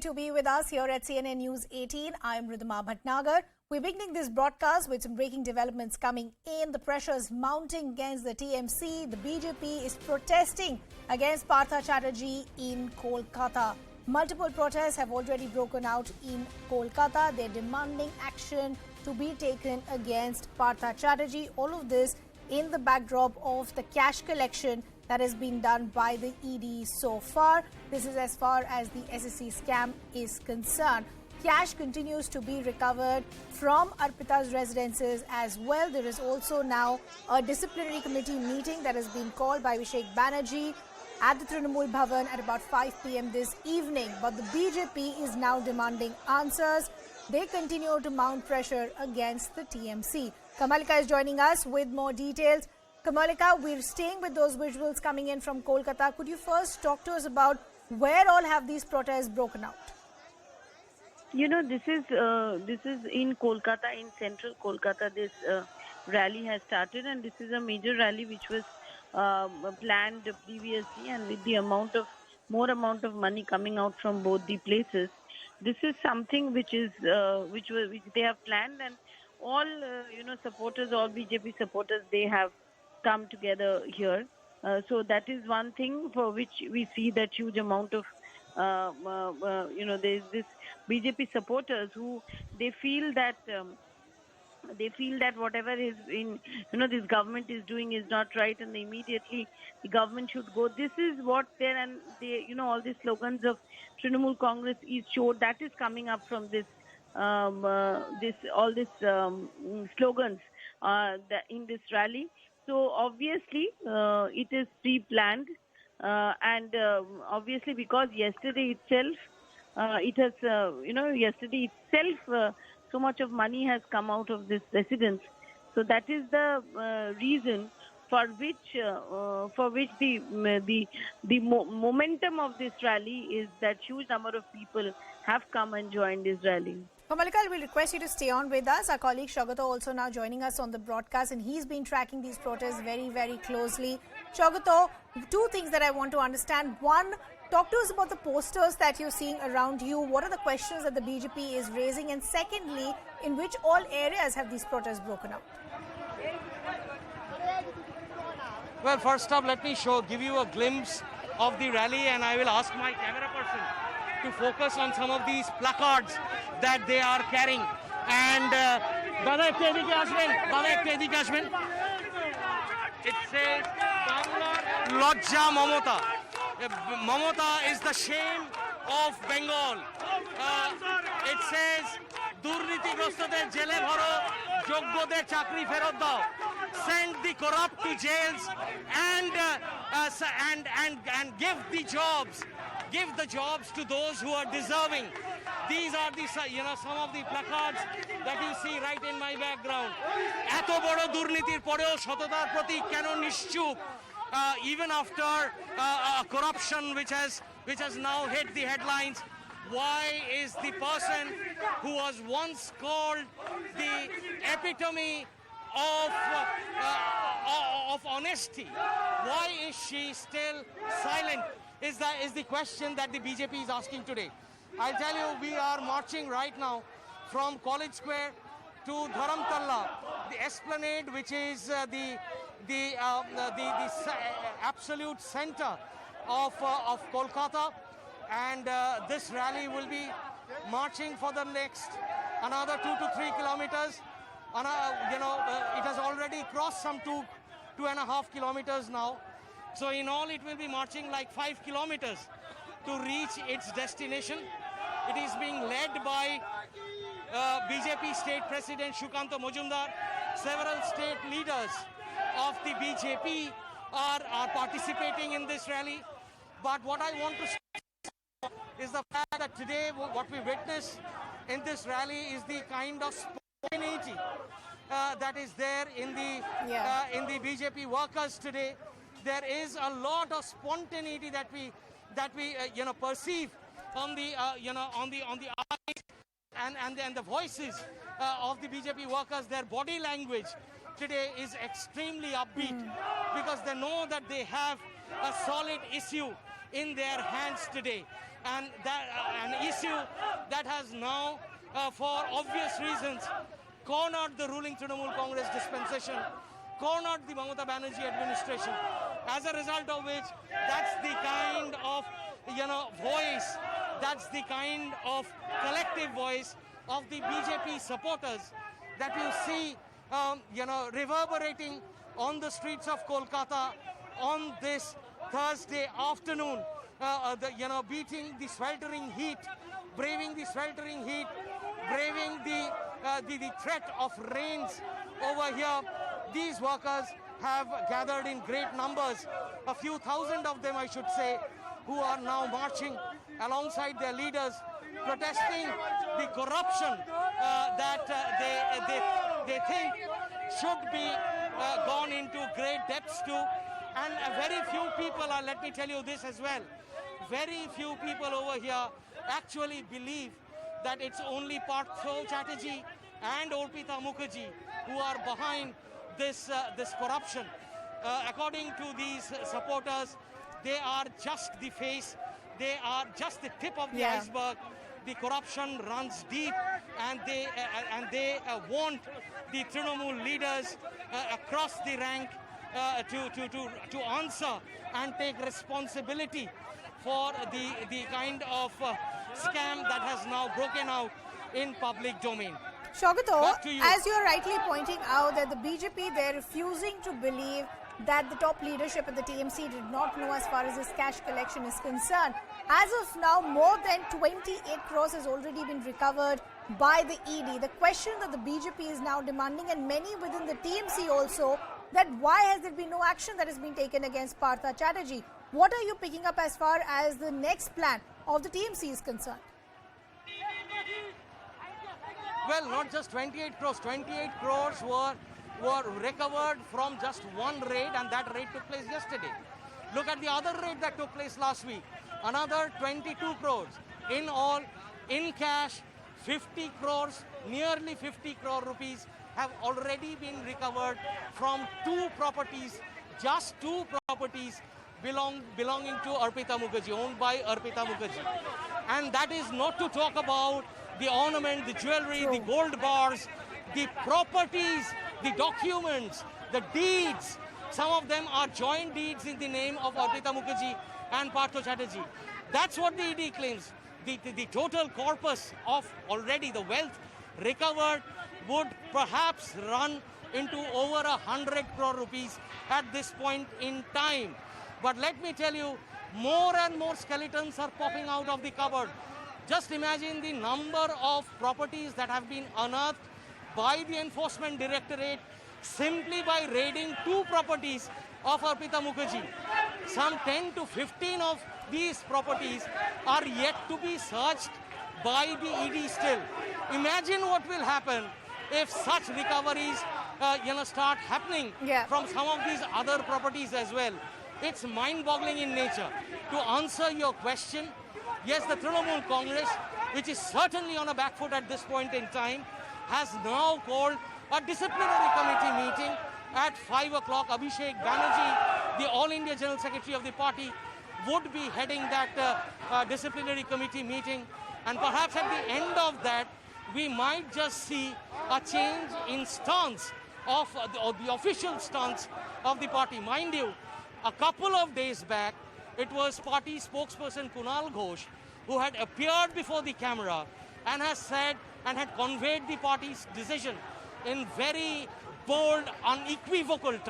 To be with us here at CNN News 18. I am Ridhima Bhatnagar. We're beginning this broadcast with some breaking developments coming in. The pressure is mounting against the TMC. The BJP is protesting against Partha Chatterjee in Kolkata. Multiple protests have already broken out in Kolkata. They're demanding action to be taken against Partha Chatterjee. All of this in the backdrop of the cash collection that has been done by the ED so far. This is as far as the SSC scam is concerned. Cash continues to be recovered from Arpita's residences as well. There is also now a disciplinary committee meeting that has been called by Mamata Banerjee at the Turmoil Bhavan at about 5 p.m. this evening. But the BJP is now demanding answers. They continue to mount pressure against the TMC. Kamalika is joining us with more details. Kamalika, we're staying with those visuals coming in from Kolkata. Could you first talk to us about where all have these protests broken out? You know, this is in Kolkata, in central Kolkata. This rally has started, and this is a major rally which was planned previously, and with the more amount of money coming out from both the places. This is something which they have planned, and all supporters, all BJP supporters, they have come together here. So that is one thing for which we see that huge amount of there's this BJP supporters who they feel that whatever is in this government is doing is not right, and immediately the government should go. This is what all these slogans of Trinamool Congress is showed, that is coming up from this slogans in this rally. So obviously it is pre-planned, and obviously because yesterday itself so much of money has come out of this residence. So that is the reason for which the momentum of this rally is that huge number of people have come and joined this rally. Kamalika, I will request you to stay on with us. Our colleague Shagato also now joining us on the broadcast, and he's been tracking these protests very, very closely. Shagato, two things that I want to understand. One, talk to us about the posters that you're seeing around you. What are the questions that the BJP is raising? And secondly, in which all areas have these protests broken out? Well, first up, let me give you a glimpse of the rally, and I will ask my camera person to focus on some of these placards that they are carrying. And it says Banglar Lojja Mamata. Mamata is the shame of Bengal. It says Durniti Grosthader jele bhoro, joggyoder chakri ferot dao. Send the corrupt to jails and give the jobs. Give the jobs to those who are deserving. These are the some of the placards that you see right in my background. Eto bodo durnitir poreo shototar proti keno nishchup, even after corruption which has now hit the headlines. Why is the person who was once called the epitome of honesty, why is she still silent? Is the question that the BJP is asking today. I'll tell you, we are marching right now from College Square to Dharamtalla, the Esplanade, which is the absolute center of Kolkata, and this rally will be marching for the next another 2 to 3 kilometers. It has already crossed some 2.5 kilometers now. So in all, it will be marching like 5 kilometers to reach its destination. It is being led by BJP State President Shukanto Majumdar. Several state leaders of the BJP are participating in this rally. But what I want to say is the fact that today what we witness in this rally is the kind of spontaneity that is there in the BJP workers today. There is a lot of spontaneity that we perceive on the eyes and the voices of the BJP workers. Their body language today is extremely upbeat because they know that they have a solid issue in their hands today. And that an issue that has now, for obvious reasons, cornered the ruling Trinamool Congress dispensation, cornered the Mamata Banerjee administration. As a result of which, that's the kind of, voice, that's the kind of collective voice of the BJP supporters that you see, reverberating on the streets of Kolkata on this Thursday afternoon, beating the sweltering heat, braving the sweltering heat, braving the threat of rains over here. These workers have gathered in great numbers, a few thousand of them I should say, who are now marching alongside their leaders, protesting the corruption that they think should be gone into great depths to. And very few people are, let me tell you this as well, very few people over here actually believe that it's only Partha Chatterjee and Arpita Mukherjee who are behind this corruption. According to these supporters, they are just the face, they are just the tip of the iceberg. The corruption runs deep, and they want the Trinamool leaders across the rank to answer and take responsibility for the kind of scam that has now broken out in public domain. Shaukato, as you're rightly pointing out that the BJP, they're refusing to believe that the top leadership at the TMC did not know as far as this cash collection is concerned. As of now, more than 28 crores has already been recovered by the ED. The question that the BJP is now demanding, and many within the TMC also, that why has there been no action that has been taken against Partha Chatterjee? What are you picking up as far as the next plan of the TMC is concerned? Well, not just 28 crores. 28 crores were recovered from just one raid, and that raid took place yesterday. Look at the other raid that took place last week. Another 22 crores. In all, in cash, 50 crores, nearly 50 crore rupees have already been recovered from two properties, just two properties belonging to Arpita Mukherjee, owned by Arpita Mukherjee. And that is not to talk about the ornament, the jewelry, the gold bars, the properties, the documents, the deeds. Some of them are joint deeds in the name of Arpita Mukherjee and Partha Chatterjee. That's what the ED claims. The total corpus of already the wealth recovered would perhaps run into over 100 crore rupees at this point in time. But let me tell you, more and more skeletons are popping out of the cupboard. Just imagine the number of properties that have been unearthed by the Enforcement Directorate simply by raiding two properties of Arpita Mukherjee. Some 10 to 15 of these properties are yet to be searched by the ED still. Imagine what will happen if such recoveries start happening from some of these other properties as well. It's mind-boggling in nature. To answer your question, yes, the Trinamool Congress, which is certainly on a back foot at this point in time, has now called a disciplinary committee meeting at 5 o'clock. Abhishek Banerjee, the All India General Secretary of the party, would be heading that disciplinary committee meeting. And perhaps at the end of that, we might just see a change in stance of the official stance of the party. Mind you, a couple of days back, it was party spokesperson Kunal Ghosh who had appeared before the camera and has said and had conveyed the party's decision in very bold, unequivocal terms.